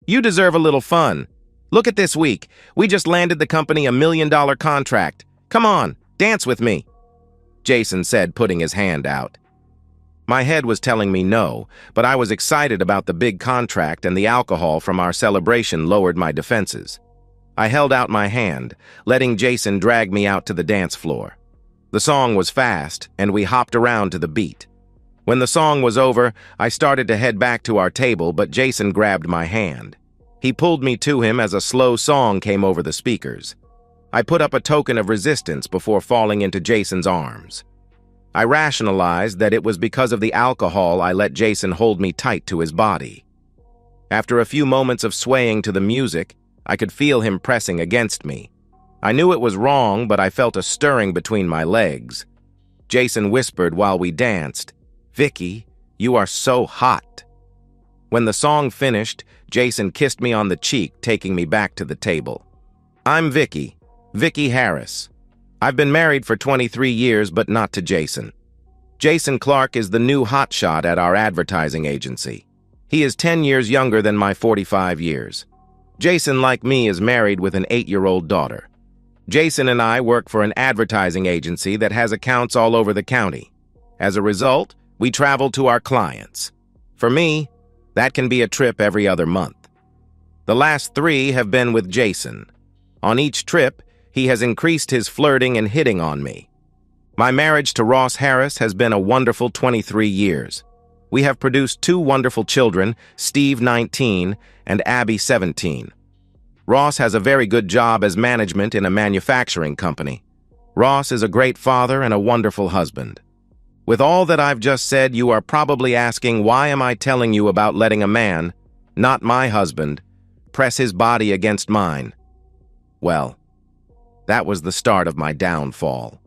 You deserve a little fun. Look at this week. We just landed the company $1 million contract. Come on, dance with me," Jason said, putting his hand out. My head was telling me no, but I was excited about the big contract, and the alcohol from our celebration lowered my defenses. I held out my hand, letting Jason drag me out to the dance floor. The song was fast, and we hopped around to the beat. When the song was over, I started to head back to our table, but Jason grabbed my hand. He pulled me to him as a slow song came over the speakers. I put up a token of resistance before falling into Jason's arms. I rationalized that it was because of the alcohol I let Jason hold me tight to his body. After a few moments of swaying to the music, I could feel him pressing against me. I knew it was wrong, but I felt a stirring between my legs. Jason whispered while we danced, "Vicky, you are so hot." When the song finished, Jason kissed me on the cheek, taking me back to the table. "I'm Vicky Harris. I've been married for 23 years, but not to Jason. Jason Clark is the new hotshot at our advertising agency. He is 10 years younger than my 45 years. Jason, like me, is married with an 8-year-old daughter. Jason and I work for an advertising agency that has accounts all over the county. As a result, we travel to our clients. For me, that can be a trip every other month. The last 3 have been with Jason. On each trip, he has increased his flirting and hitting on me. My marriage to Ross Harris has been a wonderful 23 years. We have produced 2 wonderful children, Steve, 19, and Abby, 17. Ross has a very good job as management in a manufacturing company. Ross is a great father and a wonderful husband. With all that I've just said, you are probably asking, why am I telling you about letting a man, not my husband, press his body against mine? Well, that was the start of my downfall.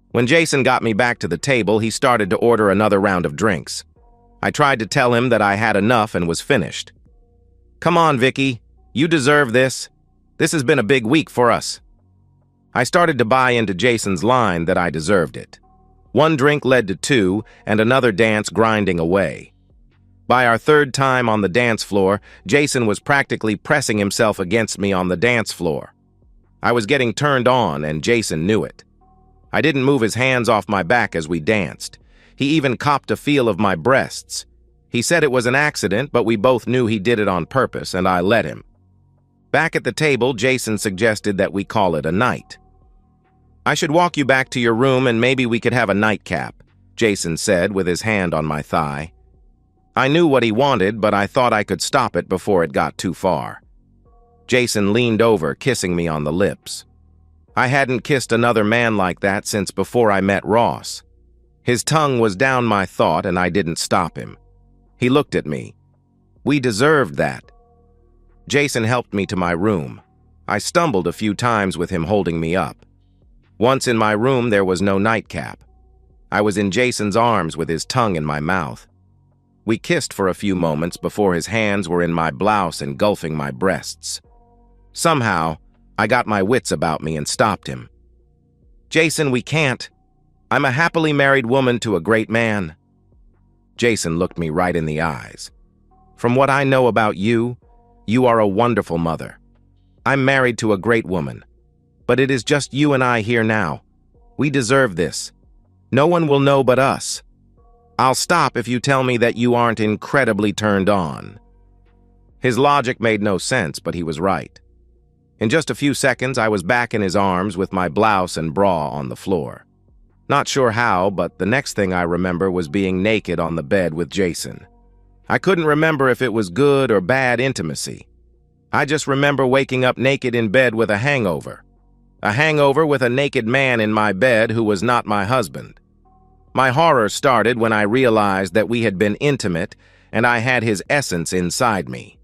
When Jason got me back to the table, he started to order another round of drinks. I tried to tell him that I had enough and was finished. "Come on, Vicky. You deserve this. This has been a big week for us." I started to buy into Jason's line that I deserved it. 1 drink led to 2, and another dance grinding away. By our 3rd time on the dance floor, Jason was practically pressing himself against me on the dance floor. I was getting turned on, and Jason knew it. I didn't move his hands off my back as we danced. He even copped a feel of my breasts. He said it was an accident, but we both knew he did it on purpose, and I let him. Back at the table, Jason suggested that we call it a night. "I should walk you back to your room and maybe we could have a nightcap," Jason said with his hand on my thigh. I knew what he wanted, but I thought I could stop it before it got too far. Jason leaned over, kissing me on the lips. I hadn't kissed another man like that since before I met Ross. His tongue was down my throat, and I didn't stop him. He looked at me. We deserved that. Jason helped me to my room. I stumbled a few times with him holding me up. Once in my room, there was no nightcap. I was in Jason's arms with his tongue in my mouth. We kissed for a few moments before his hands were in my blouse engulfing my breasts. Somehow, I got my wits about me and stopped him. "Jason, we can't. I'm a happily married woman to a great man." Jason looked me right in the eyes. "From what I know about you, you are a wonderful mother. I'm married to a great woman. But it is just you and I here now. We deserve this. No one will know but us. I'll stop if you tell me that you aren't incredibly turned on." His logic made no sense, but he was right. In just a few seconds, I was back in his arms with my blouse and bra on the floor. Not sure how, but the next thing I remember was being naked on the bed with Jason. I couldn't remember if it was good or bad intimacy. I just remember waking up naked in bed with a hangover. A hangover with a naked man in my bed who was not my husband. My horror started when I realized that we had been intimate and I had his essence inside me.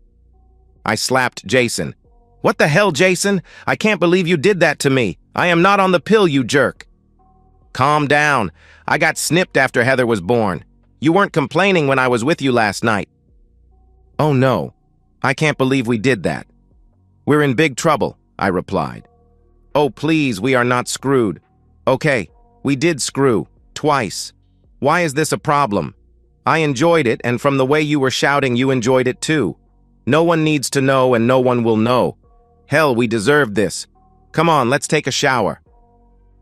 I slapped Jason. "What the hell, Jason? I can't believe you did that to me. I am not on the pill, you jerk." "Calm down. I got snipped after Heather was born. You weren't complaining when I was with you last night." "Oh no, I can't believe we did that." "We're in big trouble," I replied. "Oh please, we are not screwed." "Okay, we did screw. Twice. Why is this a problem? I enjoyed it, and from the way you were shouting, you enjoyed it too." No one needs to know and no one will know. Hell, we deserve this. Come on, let's take a shower.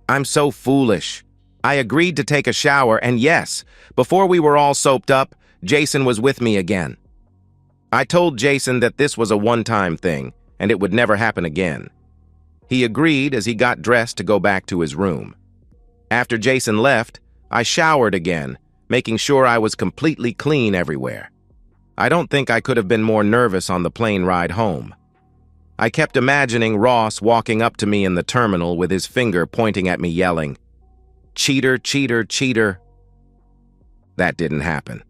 I'm so foolish. I agreed to take a shower, and yes, before we were all soaped up, Jason was with me again. I told Jason that this was a one-time thing, and it would never happen again. He agreed as he got dressed to go back to his room. After Jason left, I showered again, making sure I was completely clean everywhere. I don't think I could have been more nervous on the plane ride home. I kept imagining Ross walking up to me in the terminal with his finger pointing at me yelling, "Cheater, cheater, cheater." That didn't happen.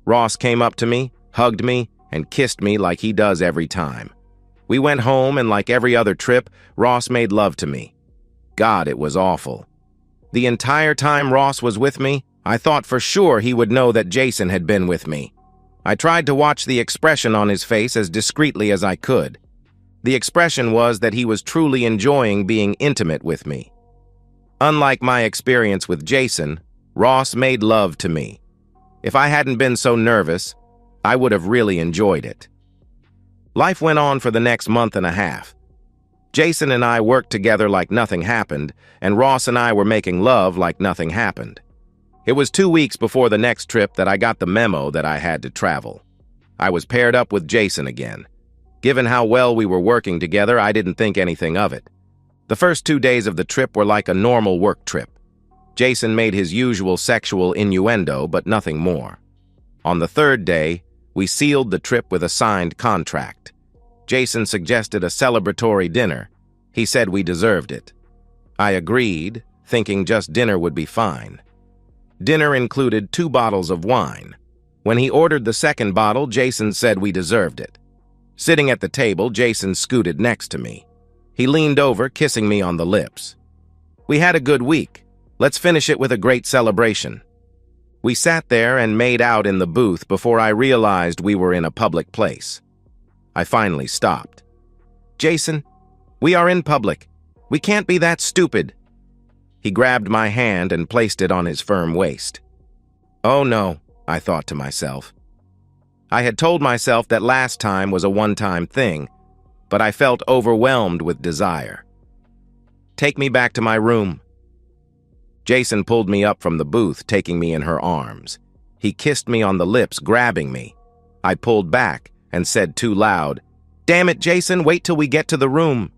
Ross came up to me, hugged me, and kissed me like he does every time. We went home, and like every other trip, Ross made love to me. God, it was awful. The entire time Ross was with me, I thought for sure he would know that Jason had been with me. I tried to watch the expression on his face as discreetly as I could. The expression was that he was truly enjoying being intimate with me. Unlike my experience with Jason, Ross made love to me. If I hadn't been so nervous, I would have really enjoyed it. Life went on for the next month and a half. Jason and I worked together like nothing happened, and Ross and I were making love like nothing happened. It was 2 weeks before the next trip that I got the memo that I had to travel. I was paired up with Jason again. Given how well we were working together, I didn't think anything of it. The first 2 days of the trip were like a normal work trip. Jason made his usual sexual innuendo, but nothing more. On the third day, we sealed the trip with a signed contract. Jason suggested a celebratory dinner. He said we deserved it. I agreed, thinking just dinner would be fine. Dinner included 2 bottles of wine. When he ordered the second bottle, Jason said we deserved it. Sitting at the table, Jason scooted next to me. He leaned over, kissing me on the lips. We had a good week. Let's finish it with a great celebration. We sat there and made out in the booth before I realized we were in a public place. I finally stopped. Jason, we are in public. We can't be that stupid. He grabbed my hand and placed it on his firm waist. Oh no, I thought to myself. I had told myself that last time was a one-time thing, but I felt overwhelmed with desire. Take me back to my room. Jason pulled me up from the booth, taking me in her arms. He kissed me on the lips, grabbing me. I pulled back and said too loud, "Damn it, Jason, wait till we get to the room."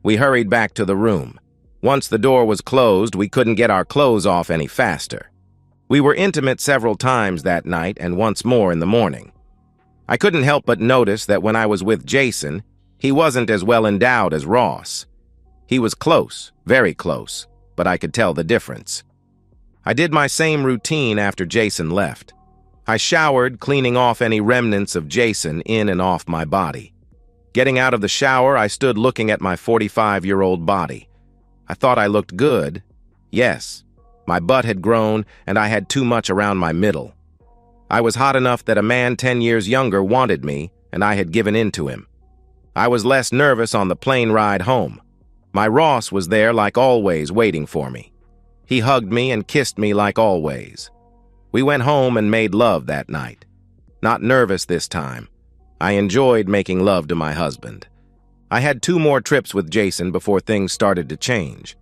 We hurried back to the room. Once the door was closed, we couldn't get our clothes off any faster. We were intimate several times that night and once more in the morning. I couldn't help but notice that when I was with Jason, he wasn't as well endowed as Ross. He was close, very close, but I could tell the difference. I did my same routine after Jason left. I showered, cleaning off any remnants of Jason in and off my body. Getting out of the shower, I stood looking at my 45-year-old body. I thought I looked good. Yes, my butt had grown and I had too much around my middle. I was hot enough that a man 10 years younger wanted me, and I had given in to him. I was less nervous on the plane ride home. My Ross was there like always, waiting for me. He hugged me and kissed me like always. We went home and made love that night. Not nervous this time. I enjoyed making love to my husband. I had 2 more trips with Jason before things started to change.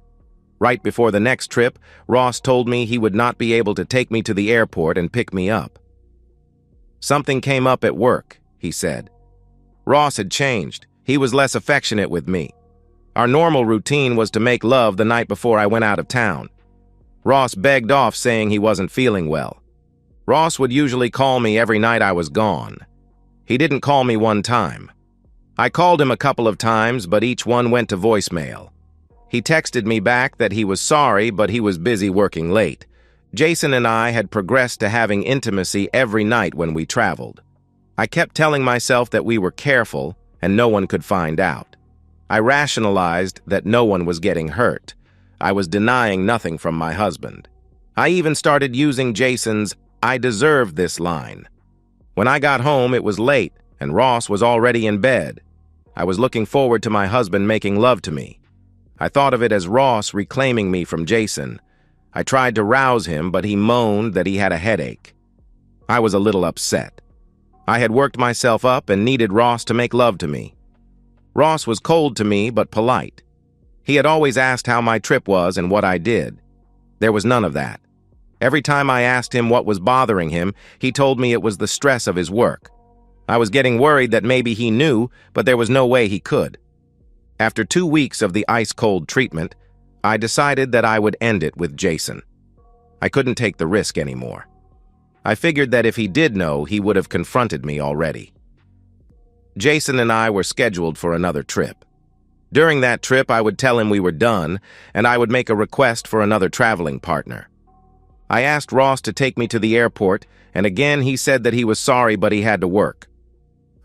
Right before the next trip, Ross told me he would not be able to take me to the airport and pick me up. Something came up at work, he said. Ross had changed. He was less affectionate with me. Our normal routine was to make love the night before I went out of town. Ross begged off, saying he wasn't feeling well. Ross would usually call me every night I was gone. He didn't call me one time. I called him a couple of times, but each one went to voicemail. He texted me back that he was sorry, but he was busy working late. Jason and I had progressed to having intimacy every night when we traveled. I kept telling myself that we were careful and no one could find out. I rationalized that no one was getting hurt. I was denying nothing from my husband. I even started using Jason's "I deserve this" line. When I got home, it was late, and Ross was already in bed. I was looking forward to my husband making love to me. I thought of it as Ross reclaiming me from Jason. I tried to rouse him, but he moaned that he had a headache. I was a little upset. I had worked myself up and needed Ross to make love to me. Ross was cold to me but polite. He had always asked how my trip was and what I did. There was none of that. Every time I asked him what was bothering him, he told me it was the stress of his work. I was getting worried that maybe he knew, but there was no way he could. After 2 weeks of the ice-cold treatment, I decided that I would end it with Jason. I couldn't take the risk anymore. I figured that if he did know, he would have confronted me already. Jason and I were scheduled for another trip. During that trip, I would tell him we were done, and I would make a request for another traveling partner. I asked Ross to take me to the airport, and again he said that he was sorry but he had to work.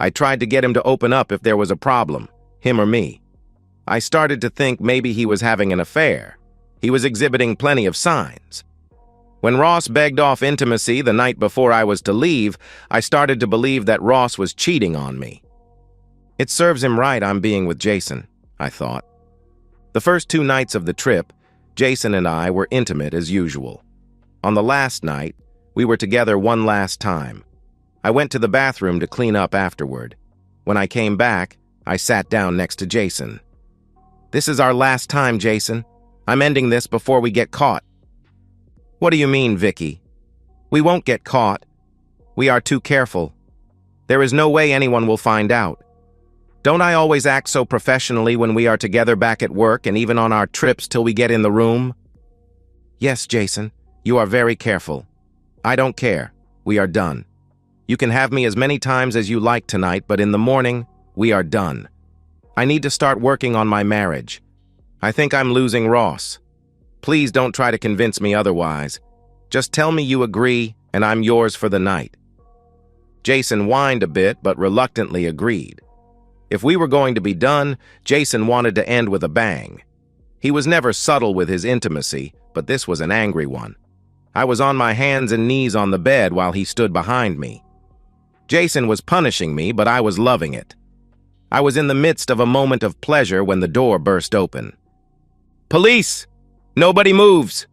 I tried to get him to open up if there was a problem, him or me. I started to think maybe he was having an affair. He was exhibiting plenty of signs. When Ross begged off intimacy the night before I was to leave, I started to believe that Ross was cheating on me. It serves him right I'm being with Jason, I thought. The first 2 nights of the trip, Jason and I were intimate as usual. On the last night, we were together one last time. I went to the bathroom to clean up afterward. When I came back, I sat down next to Jason. "This is our last time, Jason. I'm ending this before we get caught." "What do you mean, Vicky? We won't get caught. We are too careful. There is no way anyone will find out. Don't I always act so professionally when we are together back at work and even on our trips till we get in the room?" "Yes, Jason, you are very careful. I don't care. We are done. You can have me as many times as you like tonight, but in the morning, we are done. I need to start working on my marriage. I think I'm losing Ross. Please don't try to convince me otherwise. Just tell me you agree, and I'm yours for the night." Jason whined a bit, but reluctantly agreed. If we were going to be done, Jason wanted to end with a bang. He was never subtle with his intimacy, but this was an angry one. I was on my hands and knees on the bed while he stood behind me. Jason was punishing me, but I was loving it. I was in the midst of a moment of pleasure when the door burst open. "Police! Nobody moves!"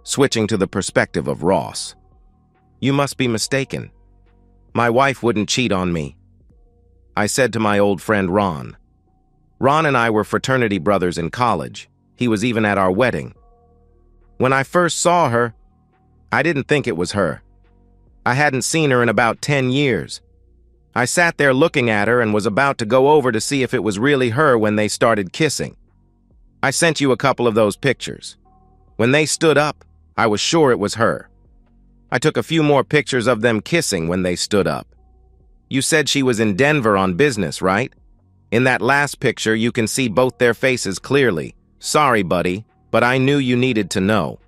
Switching to the perspective of Ross. "You must be mistaken. My wife wouldn't cheat on me," I said to my old friend Ron. Ron and I were fraternity brothers in college. He was even at our wedding. When I first saw her, I didn't think it was her. I hadn't seen her in about 10 years. I sat there looking at her and was about to go over to see if it was really her when they started kissing. I sent you a couple of those pictures. When they stood up, I was sure it was her. I took a few more pictures of them kissing when they stood up. You said she was in Denver on business, right? In that last picture, you can see both their faces clearly. Sorry, buddy, but I knew you needed to know.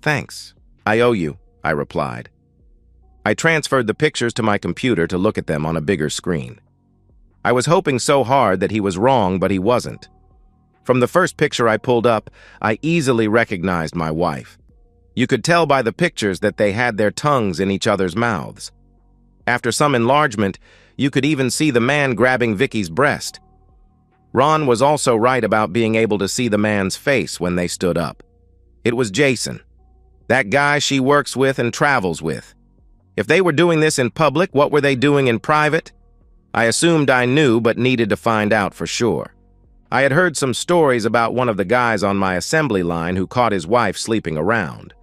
Thanks. I owe you, I replied. I transferred the pictures to my computer to look at them on a bigger screen. I was hoping so hard that he was wrong, but he wasn't. From the first picture I pulled up, I easily recognized my wife. You could tell by the pictures that they had their tongues in each other's mouths. After some enlargement, you could even see the man grabbing Vicky's breast. Ron was also right about being able to see the man's face when they stood up. It was Jason, that guy she works with and travels with. If they were doing this in public, what were they doing in private? I assumed I knew, but needed to find out for sure. I had heard some stories about one of the guys on my assembly line who caught his wife sleeping around.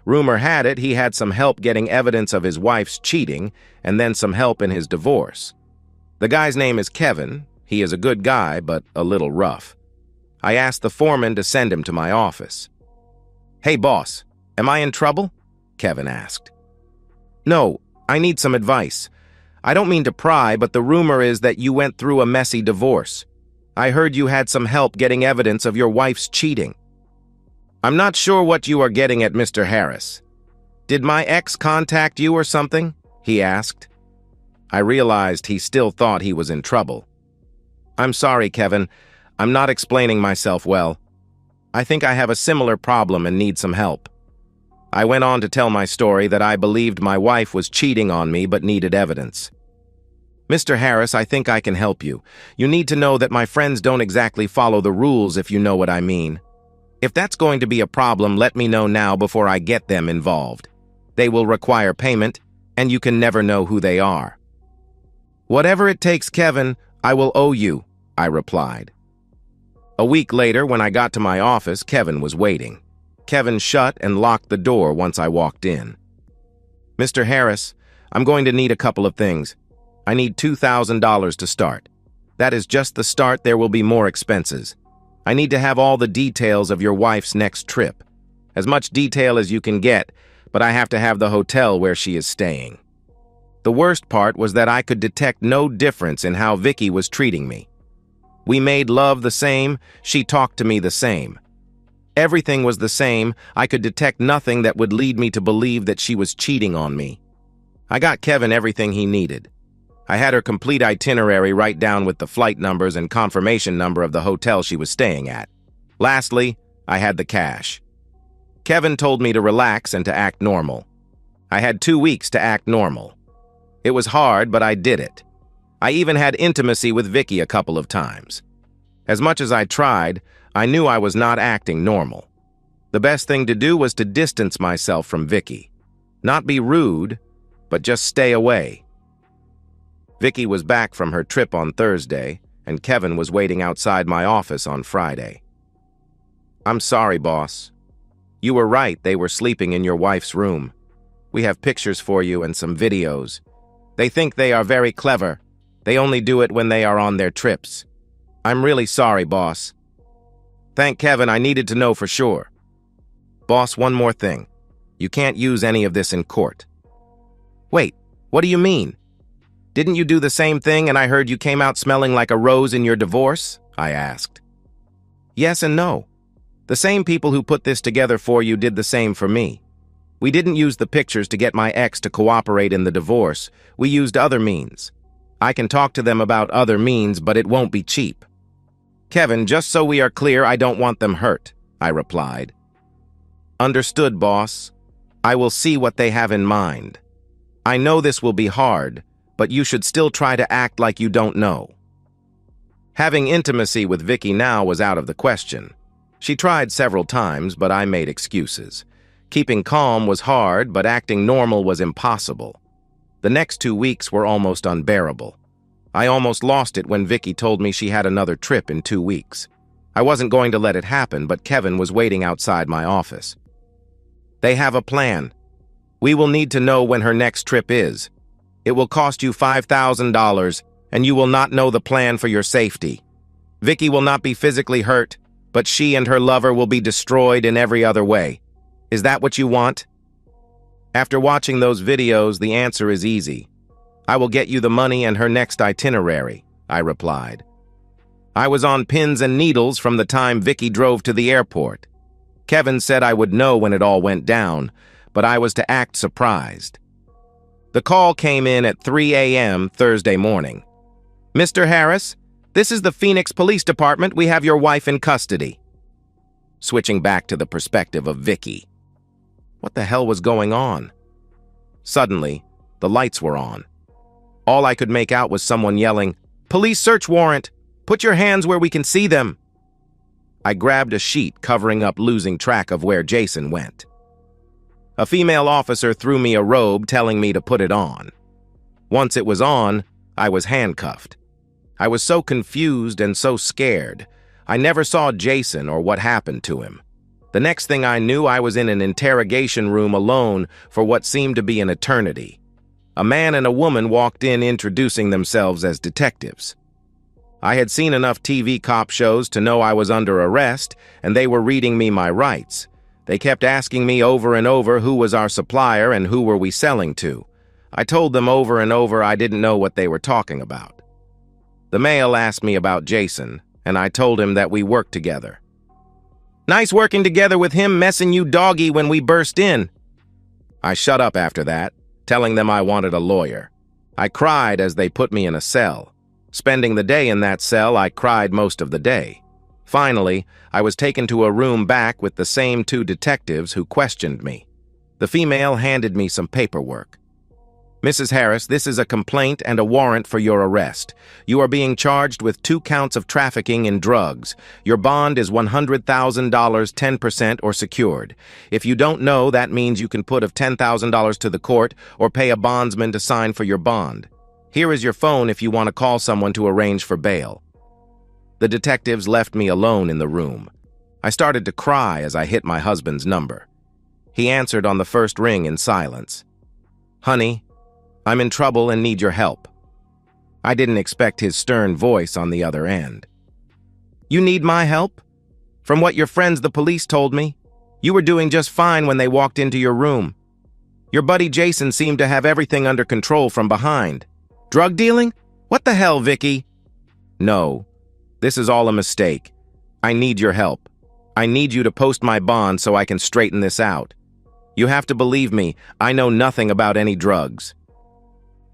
Rumor had it he had some help getting evidence of his wife's cheating, and then some help in his divorce. The guy's name is Kevin. He is a good guy, but a little rough. I asked the foreman to send him to my office. "Hey, boss, am I in trouble?" Kevin asked. "No, I need some advice. I don't mean to pry, but the rumor is that you went through a messy divorce. I heard you had some help getting evidence of your wife's cheating." "I'm not sure what you are getting at, Mr. Harris. Did my ex contact you or something?" he asked. I realized he still thought he was in trouble. "I'm sorry, Kevin. I'm not explaining myself well. I think I have a similar problem and need some help." I went on to tell my story that I believed my wife was cheating on me but needed evidence. "Mr. Harris, I think I can help you. You need to know that my friends don't exactly follow the rules, if you know what I mean. If that's going to be a problem, let me know now before I get them involved. They will require payment, and you can never know who they are. Whatever it takes, Kevin, I will owe you, I replied. A week later, when I got to my office, Kevin was waiting. Kevin shut and locked the door once I walked in. Mr. Harris, I'm going to need a couple of things. I need $2,000 to start. That is just the start. There will be more expenses. I need to have all the details of your wife's next trip. As much detail as you can get, but I have to have the hotel where she is staying. The worst part was that I could detect no difference in how Vicky was treating me. We made love the same, she talked to me the same. Everything was the same. I could detect nothing that would lead me to believe that she was cheating on me. I got Kevin everything he needed. I had her complete itinerary right down with the flight numbers and confirmation number of the hotel she was staying at. Lastly, I had the cash. Kevin told me to relax and to act normal. I had 2 weeks to act normal. It was hard, but I did it. I even had intimacy with Vicky a couple of times. As much as I tried, I knew I was not acting normal. The best thing to do was to distance myself from Vicky. Not be rude, but just stay away. Vicky was back from her trip on Thursday, and Kevin was waiting outside my office on Friday. I'm sorry, boss. You were right, they were sleeping in your wife's room. We have pictures for you and some videos. They think they are very clever. They only do it when they are on their trips. I'm really sorry, boss. Thank Kevin, I needed to know for sure. Boss, one more thing. You can't use any of this in court. Wait, what do you mean? Didn't you do the same thing and I heard you came out smelling like a rose in your divorce? I asked. Yes and no. The same people who put this together for you did the same for me. We didn't use the pictures to get my ex to cooperate in the divorce. We used other means. I can talk to them about other means, but it won't be cheap. Kevin, just so we are clear, I don't want them hurt, I replied. Understood, boss. I will see what they have in mind. I know this will be hard, but you should still try to act like you don't know. Having intimacy with Vicky now was out of the question. She tried several times, but I made excuses. Keeping calm was hard, but acting normal was impossible. The next 2 weeks were almost unbearable. I almost lost it when Vicky told me she had another trip in 2 weeks. I wasn't going to let it happen, but Kevin was waiting outside my office. They have a plan. We will need to know when her next trip is. It will cost you $5,000, and you will not know the plan for your safety. Vicky will not be physically hurt, but she and her lover will be destroyed in every other way. Is that what you want? After watching those videos, the answer is easy. I will get you the money and her next itinerary, I replied. I was on pins and needles from the time Vicky drove to the airport. Kevin said I would know when it all went down, but I was to act surprised. The call came in at 3 a.m. Thursday morning. Mr. Harris, this is the Phoenix Police Department. We have your wife in custody. Switching back to the perspective of Vicky. What the hell was going on? Suddenly, the lights were on. All I could make out was someone yelling, "Police search warrant! Put your hands where we can see them!" I grabbed a sheet covering up losing track of where Jason went. A female officer threw me a robe telling me to put it on. Once it was on, I was handcuffed. I was so confused and so scared. I never saw Jason or what happened to him. The next thing I knew, I was in an interrogation room alone for what seemed to be an eternity. A man and a woman walked in introducing themselves as detectives. I had seen enough TV cop shows to know I was under arrest, and they were reading me my rights. They kept asking me over and over who was our supplier and who were we selling to. I told them over and over I didn't know what they were talking about. The male asked me about Jason, and I told him that we worked together. Nice working together with him messing you doggy when we burst in. I shut up after that, telling them I wanted a lawyer. I cried as they put me in a cell. Spending the day in that cell, I cried most of the day. Finally, I was taken to a room back with the same 2 detectives who questioned me. The female handed me some paperwork. Mrs. Harris, this is a complaint and a warrant for your arrest. You are being charged with 2 counts of trafficking in drugs. Your bond is $100,000, 10% or secured. If you don't know, that means you can put of $10,000 to the court or pay a bondsman to sign for your bond. Here is your phone if you want to call someone to arrange for bail. The detectives left me alone in the room. I started to cry as I hit my husband's number. He answered on the first ring in silence. Honey, I'm in trouble and need your help. I didn't expect his stern voice on the other end. You need my help? From what your friends the police told me, you were doing just fine when they walked into your room. Your buddy Jason seemed to have everything under control from behind. Drug dealing? What the hell, Vicky? No, this is all a mistake. I need your help. I need you to post my bond so I can straighten this out. You have to believe me, I know nothing about any drugs.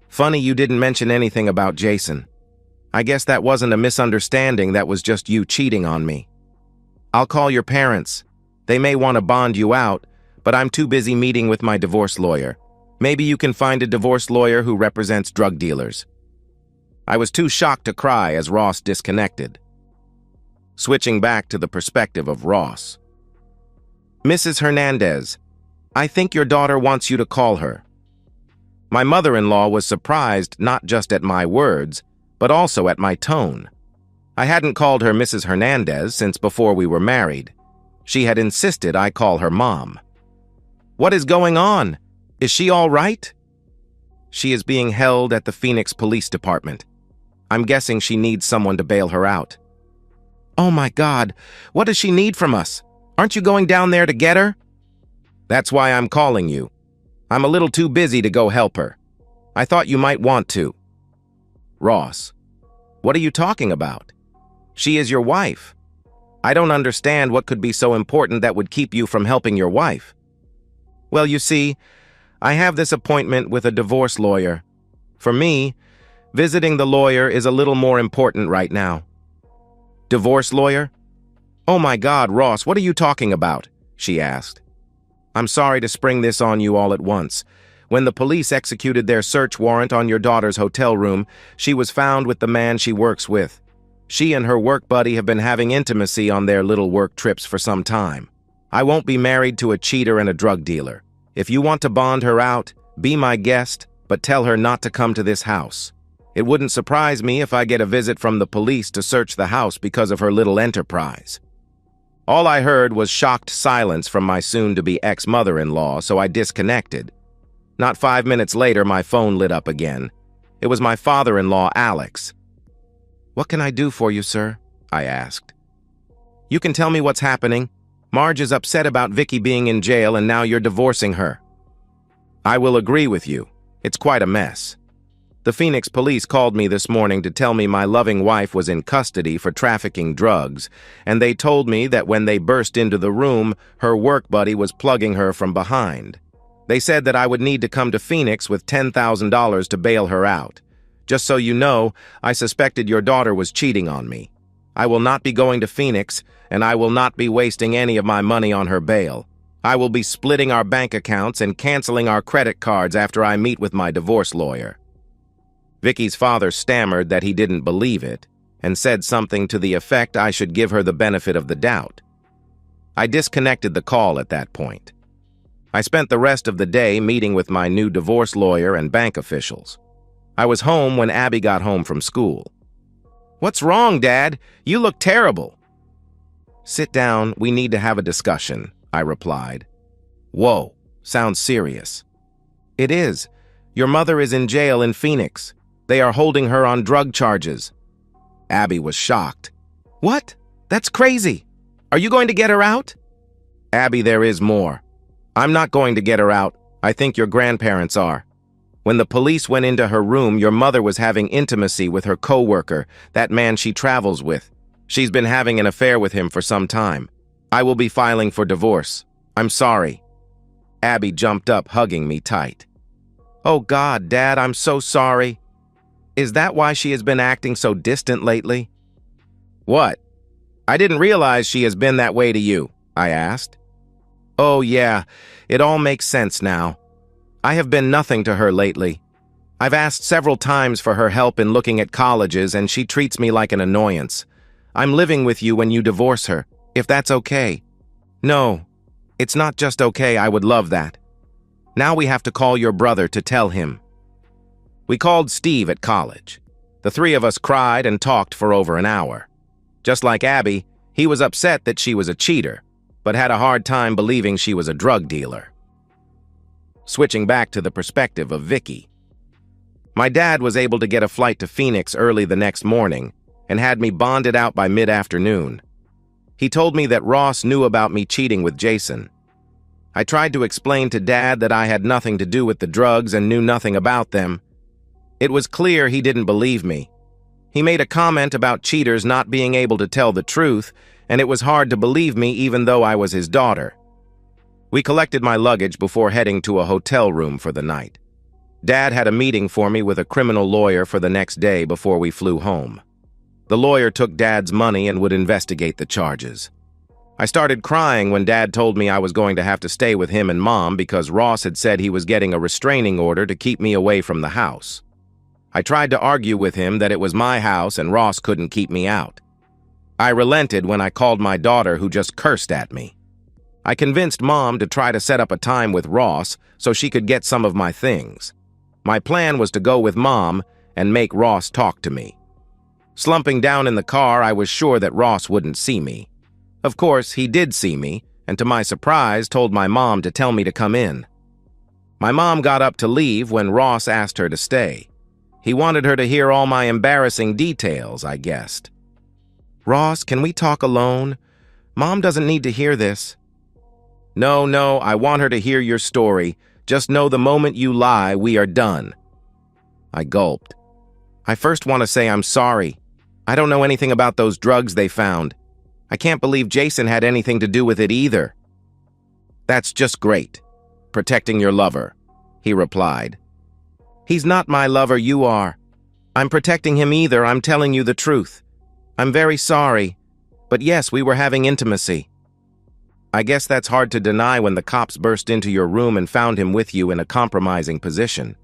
Funny you didn't mention anything about Jason. I guess that wasn't a misunderstanding, that was just you cheating on me. I'll call your parents. They may want to bond you out, but I'm too busy meeting with my divorce lawyer. Maybe you can find a divorce lawyer who represents drug dealers. I was too shocked to cry as Ross disconnected. Switching back to the perspective of Ross. Mrs. Hernandez, I think your daughter wants you to call her. My mother-in-law was surprised not just at my words, but also at my tone. I hadn't called her Mrs. Hernandez since before we were married. She had insisted I call her Mom. What is going on? Is she all right? She is being held at the Phoenix Police Department. I'm guessing she needs someone to bail her out. Oh my God, what does she need from us? Aren't you going down there to get her? That's why I'm calling you. I'm a little too busy to go help her. I thought you might want to. Ross, what are you talking about? She is your wife. I don't understand what could be so important that would keep you from helping your wife. Well, you see, I have this appointment with a divorce lawyer. For me, visiting the lawyer is a little more important right now. Divorce lawyer? Oh my God, Ross, what are you talking about? She asked. I'm sorry to spring this on you all at once. When the police executed their search warrant on your daughter's hotel room, she was found with the man she works with. She and her work buddy have been having intimacy on their little work trips for some time. I won't be married to a cheater and a drug dealer. If you want to bond her out, be my guest, but tell her not to come to this house. It wouldn't surprise me if I get a visit from the police to search the house because of her little enterprise. All I heard was shocked silence from my soon-to-be ex-mother-in-law, so I disconnected. Not 5 minutes later, my phone lit up again. It was my father-in-law, Alex. What can I do for you, sir? I asked. You can tell me what's happening. Marge is upset about Vicky being in jail and now you're divorcing her. I will agree with you. It's quite a mess. The Phoenix police called me this morning to tell me my loving wife was in custody for trafficking drugs, and they told me that when they burst into the room, her work buddy was plugging her from behind. They said that I would need to come to Phoenix with $10,000 to bail her out. Just so you know, I suspected your daughter was cheating on me. I will not be going to Phoenix, and I will not be wasting any of my money on her bail. I will be splitting our bank accounts and canceling our credit cards after I meet with my divorce lawyer. Vicky's father stammered that he didn't believe it and said something to the effect I should give her the benefit of the doubt. I disconnected the call at that point. I spent the rest of the day meeting with my new divorce lawyer and bank officials. I was home when Abby got home from school. What's wrong, Dad? You look terrible. Sit down, we need to have a discussion, I replied. Whoa, sounds serious. It is. Your mother is in jail in Phoenix. They are holding her on drug charges. Abby was shocked. What? That's crazy. Are you going to get her out? Abby, there is more. I'm not going to get her out. I think your grandparents are. When the police went into her room, your mother was having intimacy with her co-worker, that man she travels with. She's been having an affair with him for some time. I will be filing for divorce. I'm sorry. Abby jumped up, hugging me tight. Oh God, Dad, I'm so sorry. Is that why she has been acting so distant lately? What? I didn't realize she has been that way to you, I asked. Oh yeah, it all makes sense now. I have been nothing to her lately. I've asked several times for her help in looking at colleges, and she treats me like an annoyance. I'm living with you when you divorce her, if that's okay. No, it's not just okay, I would love that. Now we have to call your brother to tell him. We called Steve at college. The three of us cried and talked for over an hour. Just like Abby, he was upset that she was a cheater, but had a hard time believing she was a drug dealer. Switching back to the perspective of Vicky. My dad was able to get a flight to Phoenix early the next morning and had me bonded out by mid-afternoon. He told me that Ross knew about me cheating with Jason. I tried to explain to Dad that I had nothing to do with the drugs and knew nothing about them. It was clear he didn't believe me. He made a comment about cheaters not being able to tell the truth, and it was hard to believe me even though I was his daughter. We collected my luggage before heading to a hotel room for the night. Dad had a meeting for me with a criminal lawyer for the next day before we flew home. The lawyer took Dad's money and would investigate the charges. I started crying when Dad told me I was going to have to stay with him and Mom because Ross had said he was getting a restraining order to keep me away from the house. I tried to argue with him that it was my house and Ross couldn't keep me out. I relented when I called my daughter, who just cursed at me. I convinced Mom to try to set up a time with Ross so she could get some of my things. My plan was to go with Mom and make Ross talk to me. Slumping down in the car, I was sure that Ross wouldn't see me. Of course, he did see me, and to my surprise, told my mom to tell me to come in. My mom got up to leave when Ross asked her to stay. He wanted her to hear all my embarrassing details, I guessed. "Ross, can we talk alone? Mom doesn't need to hear this." No, I want her to hear your story. Just know the moment you lie, we are done." I gulped. "I first want to say I'm sorry. I don't know anything about those drugs they found. I can't believe Jason had anything to do with it either." "That's just great. Protecting your lover," he replied. "He's not my lover, you are. I'm protecting him either, I'm telling you the truth. I'm very sorry. But yes, we were having intimacy." I guess that's hard to deny when the cops burst into your room and found him with you in a compromising position.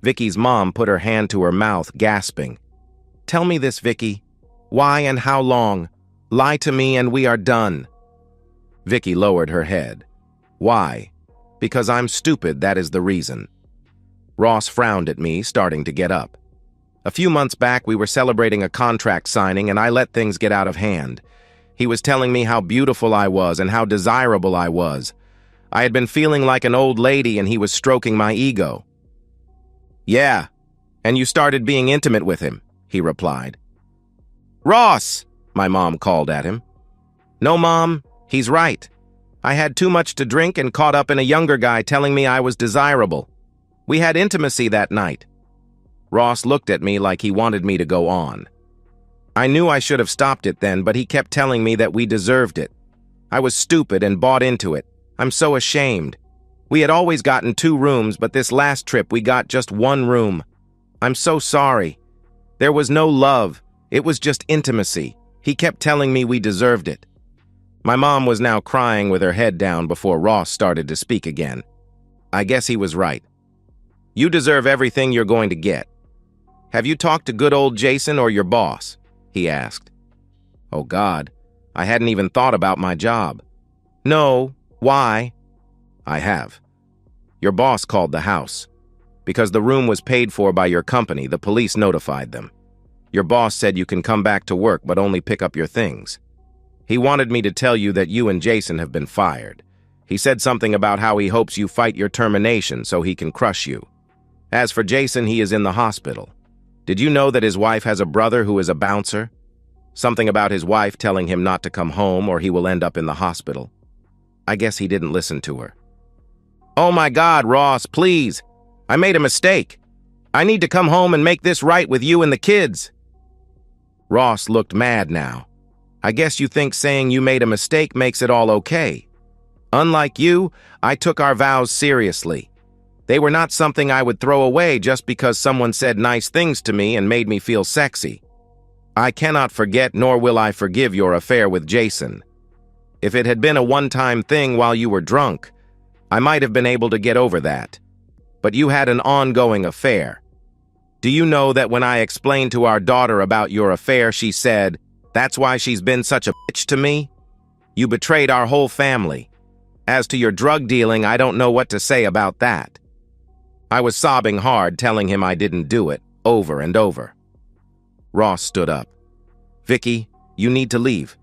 Vicky's mom put her hand to her mouth, gasping. "Tell me this, Vicky. Why and how long? Lie to me and we are done." Vicky lowered her head. "Why? Because I'm stupid, that is the reason." Ross frowned at me, starting to get up. A few months back, we were celebrating a contract signing and I let things get out of hand. He was telling me how beautiful I was and how desirable I was. I had been feeling like an old lady and he was stroking my ego. "Yeah, and you started being intimate with him," he replied. "Ross!" my mom called at him. "No, Mom, he's right. I had too much to drink and caught up in a younger guy telling me I was desirable. We had intimacy that night." Ross looked at me like he wanted me to go on. I knew I should have stopped it then, but he kept telling me that we deserved it. I was stupid and bought into it. I'm so ashamed. We had always gotten 2 rooms, but this last trip we got just 1 room. I'm so sorry. There was no love. It was just intimacy. He kept telling me we deserved it. My mom was now crying with her head down before Ross started to speak again. I guess he was right. "You deserve everything you're going to get. Have you talked to good old Jason or your boss?" he asked. Oh God, I hadn't even thought about my job. "No, why?" "I have. Your boss called the house. Because the room was paid for by your company, the police notified them. Your boss said you can come back to work but only pick up your things. He wanted me to tell you that you and Jason have been fired. He said something about how he hopes you fight your termination so he can crush you. As for Jason, he is in the hospital. Did you know that his wife has a brother who is a bouncer? Something about his wife telling him not to come home or he will end up in the hospital. I guess he didn't listen to her." "Oh my God, Ross, please. I made a mistake. I need to come home and make this right with you and the kids." Ross looked mad now. "I guess you think saying you made a mistake makes it all okay. Unlike you, I took our vows seriously. They were not something I would throw away just because someone said nice things to me and made me feel sexy. I cannot forget nor will I forgive your affair with Jason. If it had been a one-time thing while you were drunk, I might have been able to get over that. But you had an ongoing affair, Do you know that when I explained to our daughter about your affair, she said, "That's why she's been such a bitch to me? You betrayed our whole family. As to your drug dealing, I don't know what to say about that." I was sobbing hard, telling him I didn't do it, over and over. Ross stood up. "Vicky, you need to leave.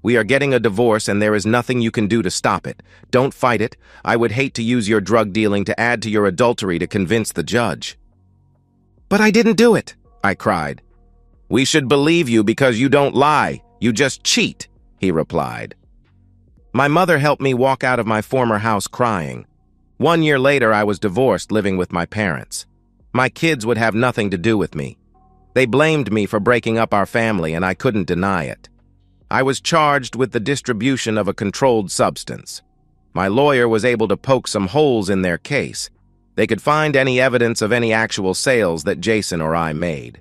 We are getting a divorce and there is nothing you can do to stop it. Don't fight it. I would hate to use your drug dealing to add to your adultery to convince the judge." "But I didn't do it," I cried. "We should believe you because you don't lie. You just cheat," he replied. My mother helped me walk out of my former house crying. 1 year later, I was divorced, living with my parents. My kids would have nothing to do with me. They blamed me for breaking up our family, and I couldn't deny it. I was charged with the distribution of a controlled substance. My lawyer was able to poke some holes in their case. They could find any evidence of any actual sales that Jason or I made.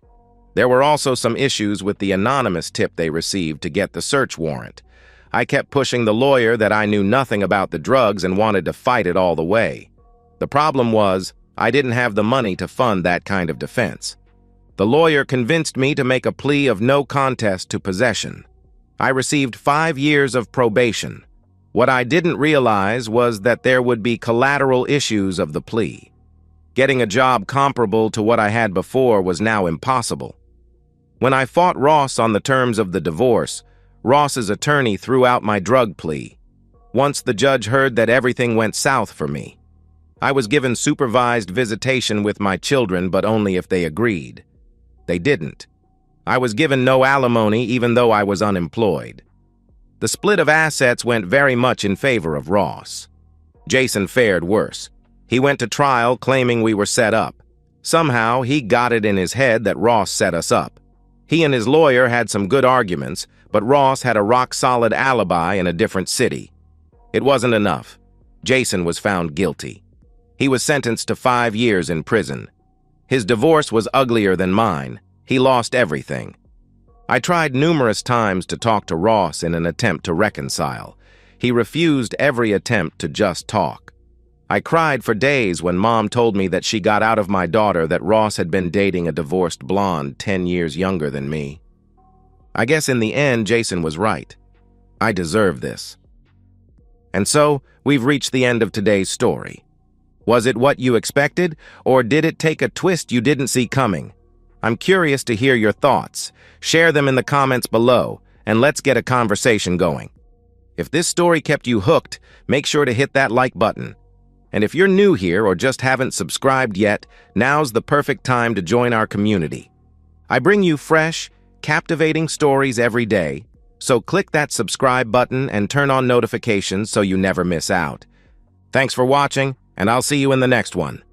There were also some issues with the anonymous tip they received to get the search warrant. I kept pushing the lawyer that I knew nothing about the drugs and wanted to fight it all the way. The problem was, I didn't have the money to fund that kind of defense. The lawyer convinced me to make a plea of no contest to possession. I received 5 years of probation. What I didn't realize was that there would be collateral issues of the plea. Getting a job comparable to what I had before was now impossible. When I fought Ross on the terms of the divorce, Ross's attorney threw out my drug plea. Once the judge heard that, everything went south for me. I was given supervised visitation with my children, but only if they agreed. They didn't. I was given no alimony even though I was unemployed. The split of assets went very much in favor of Ross. Jason fared worse. He went to trial claiming we were set up. Somehow, he got it in his head that Ross set us up. He and his lawyer had some good arguments, but Ross had a rock-solid alibi in a different city. It wasn't enough. Jason was found guilty. He was sentenced to 5 years in prison. His divorce was uglier than mine. He lost everything. I tried numerous times to talk to Ross in an attempt to reconcile. He refused every attempt to just talk. I cried for days when Mom told me that she got out of my daughter that Ross had been dating a divorced blonde 10 years younger than me. I guess in the end, Jason was right. I deserve this. And so, we've reached the end of today's story. Was it what you expected, or did it take a twist you didn't see coming? I'm curious to hear your thoughts. Share them in the comments below, and let's get a conversation going. If this story kept you hooked, make sure to hit that like button. And if you're new here or just haven't subscribed yet, now's the perfect time to join our community. I bring you fresh, captivating stories every day, so click that subscribe button and turn on notifications so you never miss out. Thanks for watching, and I'll see you in the next one.